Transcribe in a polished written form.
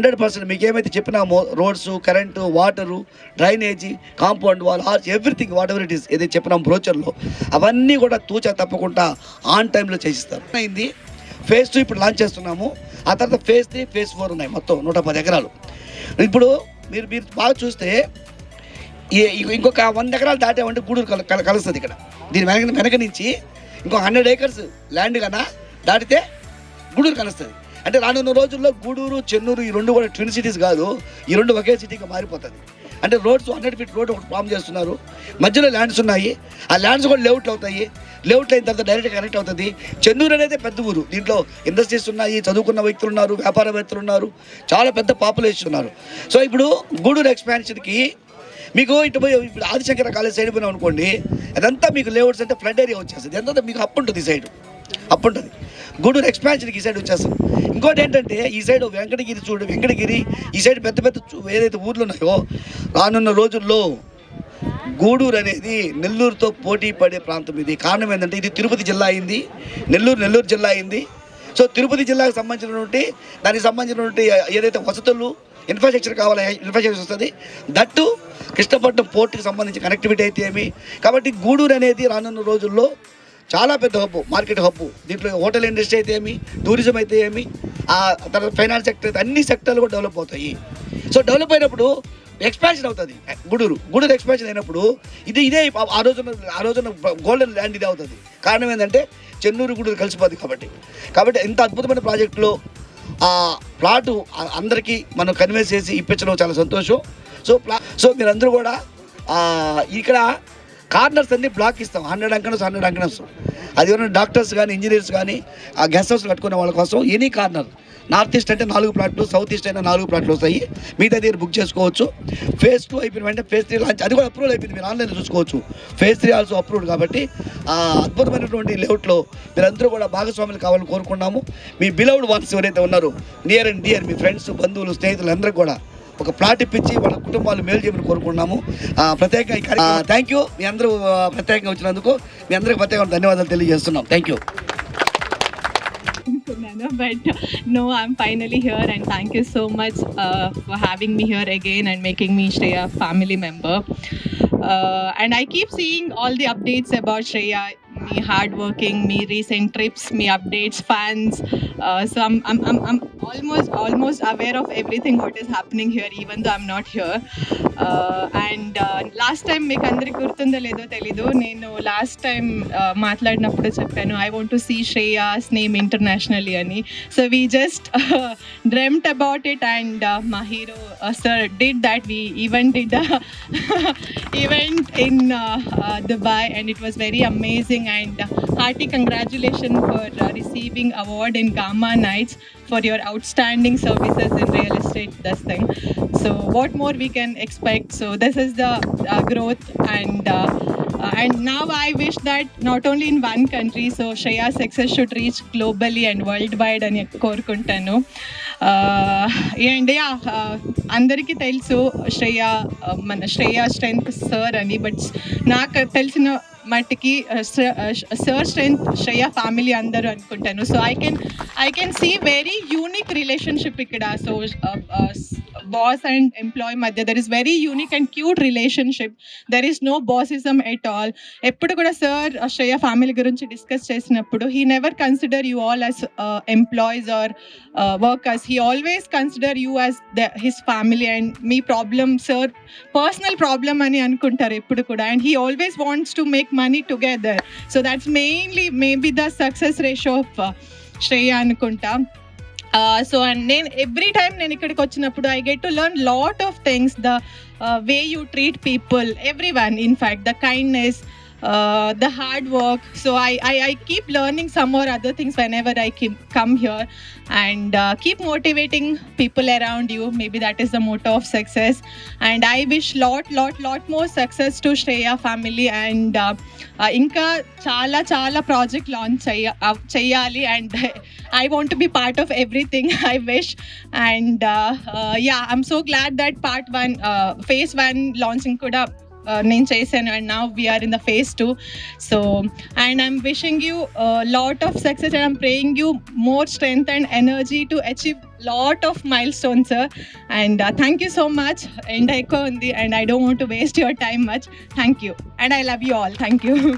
100% మీకు ఏమైతే చెప్పినామో roads, current, water, drainage, compound wall, everything whatever it is ఏదైతే చెప్పినాం బ్రోచర్లో అవన్నీ కూడా తూచా తప్పకుండా ఆన్ టైంలో చేసిస్తారు. అయింది ఫేజ్ 2 ఇప్పుడు లాంచ్ చేస్తున్నాము. ఆ తర్వాత ఫేజ్ 3, ఫేజ్ 4 ఉన్నాయి, మొత్తం 110 ఎకరాలు. ఇప్పుడు మీరు బాగా చూస్తే ఇంకొక 100 ఎకరాలు దాటామంటే గూడూరు కలుస్తుంది. ఇక్కడ దీని వెనక నుంచి ఇంకొక 100 acres ల్యాండ్ కన్నా దాటితే గూడూరు కలుస్తుంది. అంటే రానున్న రోజుల్లో గూడూరు, చెన్నూరు ఈ రెండు కూడా ట్విన్ సిటీస్ కాదు, ఈ రెండు ఒకే సిటీగా మారిపోతుంది. అంటే రోడ్స్ 100 feet రోడ్ ఒకటి ఫామ్ చేస్తున్నారు, మధ్యలో ల్యాండ్స్ ఉన్నాయి, ఆ ల్యాండ్స్ కూడా లేఅవుట్లు అవుతాయి. లేఅవుట్ అయిన తర్వాత డైరెక్ట్ కనెక్ట్ అవుతుంది. చెన్నూరు అనేది పెద్ద ఊరు, దీంట్లో ఇండస్ట్రీస్ ఉన్నాయి, చదువుకున్న వ్యక్తులు ఉన్నారు, వ్యాపారవేత్తలు ఉన్నారు, చాలా పెద్ద పాపులేషన్ ఉన్నారు. సో ఇప్పుడు గూడూరు ఎక్స్పాన్షన్కి మీకు ఇప్పుడు ఆదిశంకర కాలేజ్ సైడ్ పోయినాం అనుకోండి, అదంతా మీకు లేఅవుట్స్ అంటే ఫ్లడ్ ఏరియా వచ్చేస్తుంది. ఎంత మీకు అప్పు ఉంటుంది, ఈ సైడ్ అప్పు ఉంటుంది. గూడూరు ఎక్స్పాన్షన్కి ఈ సైడ్ వచ్చేస్తుంది. ఇంకోటి ఏంటంటే ఈ సైడ్ వెంకటగిరి ఈ సైడ్ పెద్ద ఏదైతే ఊర్లు ఉన్నాయో రానున్న రోజుల్లో గూడూరు అనేది నెల్లూరుతో పోటీ పడే ప్రాంతం. ఇది కారణం ఏంటంటే ఇది తిరుపతి జిల్లా అయింది, నెల్లూరు జిల్లా అయింది. సో తిరుపతి జిల్లాకు దానికి సంబంధించినటువంటి ఏదైతే వసతులు, ఇన్ఫ్రాస్ట్రక్చర్ కావాలో ఇన్ఫ్రాస్ట్రక్చర్ వస్తుంది. దట్టు కృష్ణపట్నం పోర్టుకి సంబంధించి కనెక్టివిటీ అయితే ఏమి. కాబట్టి గూడూరు అనేది రానున్న రోజుల్లో చాలా పెద్ద హబ్బు, మార్కెట్ హబ్బు. దీంట్లో హోటల్ ఇండస్ట్రీ అయితే ఏమి, టూరిజం అయితే ఏమి, ఆ తర్వాత ఫైనాన్స్ సెక్టర్ అయితే అన్ని సెక్టర్లు కూడా డెవలప్ అవుతాయి. సో డెవలప్ అయినప్పుడు ఎక్స్పాన్షన్ అవుతుంది. గూడూరు ఎక్స్పాన్షన్ అయినప్పుడు ఇదే ఆ రోజున గోల్డెన్ ల్యాండ్ ఇది అవుతుంది. కారణం ఏంటంటే చెన్నూరు, గూడూరు కలిసిపోతుంది. కాబట్టి ఇంత అద్భుతమైన ప్రాజెక్టులో ఆ ప్లాటు అందరికీ మనం కన్వే చేసి ఇప్పించడం చాలా సంతోషం. సో మీరందరూ కూడా ఇక్కడ కార్నర్స్ అన్ని బ్లాక్ ఇస్తాం, 100 అంకణస్. అది ఏమైనా డాక్టర్స్ కానీ, ఇంజనీర్స్ కానీ, ఆ గెస్ట్ హౌస్ కట్టుకునే వాళ్ళ కోసం ఎనీ కార్నర్. నార్త్ ఈస్ట్ అంటే 4 ప్లాట్లు, సౌత్ ఈస్ట్ అయినా 4 ప్లాట్లు వస్తాయి. మిగతా దగ్గర బుక్ చేసుకోవచ్చు. ఫేజ్ 2 అయిపోయిన వెంటనే ఫేజ్ 3 లాంచ్, అది కూడా అప్రూవల్ అయిపోయింది, మీరు ఆన్లైన్లో చూసుకోవచ్చు. Phase 3 also approved. కాబట్టి అద్భుతమైనటువంటి లేఅవుట్లో మీరందరూ కూడా భాగస్వాములు కావాలని కోరుకున్నాము. మీ బిలౌడ్ వన్స్ ఎవరైతే ఉన్నారో near and dear, me friends, బంధువులు, స్నేహితులు అందరికీ కూడా ఒక ప్లాట్ ఇప్పించి వాళ్ళ కుటుంబాలు మేలు చేయమని కోరుకుంటున్నాము. ప్రత్యేకంగా థ్యాంక్ యూ, మీ అందరూ ప్రత్యేకంగా వచ్చినందుకు మీ అందరికీ ప్రత్యేకంగా ధన్యవాదాలు తెలియజేస్తున్నాం. Thank you. But no, I'm finally here, and thank you so much for having me here again and making me Shreya family member. And I keep seeing all the updates about Shreya, me hardworking, me recent trips, me updates, fans. So I'm almost aware of everything what is happening here, even though I'm not here. And last time మీకు అందరికి గుర్తుందో లేదో తెలీదు, నేను last time మాట్లాడినప్పుడు చెప్పాను I want to see Shreya's name internationally అని. So we just dreamt about it, and my hero sir did that. We even did a event in Dubai, and it was very amazing. And hearty congratulations for receiving award in Gamma Nights for your outstanding services in real estate, this thing. So what more we can expect? So this is the growth, and now I wish that not only in one country, so Shreya's success should reach globally and worldwide అని కోరుకుంటాను. And అందరికీ తెలుసు మన Shreya strength sir అని, but నాకు తెలిసిన మట్టికి sir strength Shreya family అందరూ అనుకుంటాను. So I can see very unique relationship ఇక్కడ. సో బాస్ అండ్ ఎంప్లాయీ మధ్య there is very unique and cute relationship. There is no bossism at all. ఎప్పుడు కూడా సార్ శ్రేయ ఫ్యామిలీ గురించి డిస్కస్ చేసినప్పుడు he never consider you all as employees or workers. He always consider you as his family, and me problem sir personal problem అని అనుకుంటారు ఎప్పుడు కూడా. And he always wants to make money together. So that's mainly maybe the success ratio of Shreya anukunta. So and then every time నేను ఇక్కడికి వచ్చినప్పుడు I get to learn lot of things, the way you treat people, everyone, in fact the kindness, the hard work. So I keep learning some or other things whenever I come here, and keep motivating people around you. Maybe that is the motto of success. And I wish lot more success to Shreya family, and ఇంకా చాలా project launch చేయాలి. And I want to be part of everything, I wish. And I'm so glad that part 1 phase 1 launching kuda నేను చేశాను, and now we're in the phase 2. So and I'm wishing you lot of success, and I'm praying you more strength and energy to achieve lot of milestones, sir. And thank you so much. And I don't want to waste your time much. Thank you. And I love you all. Thank you.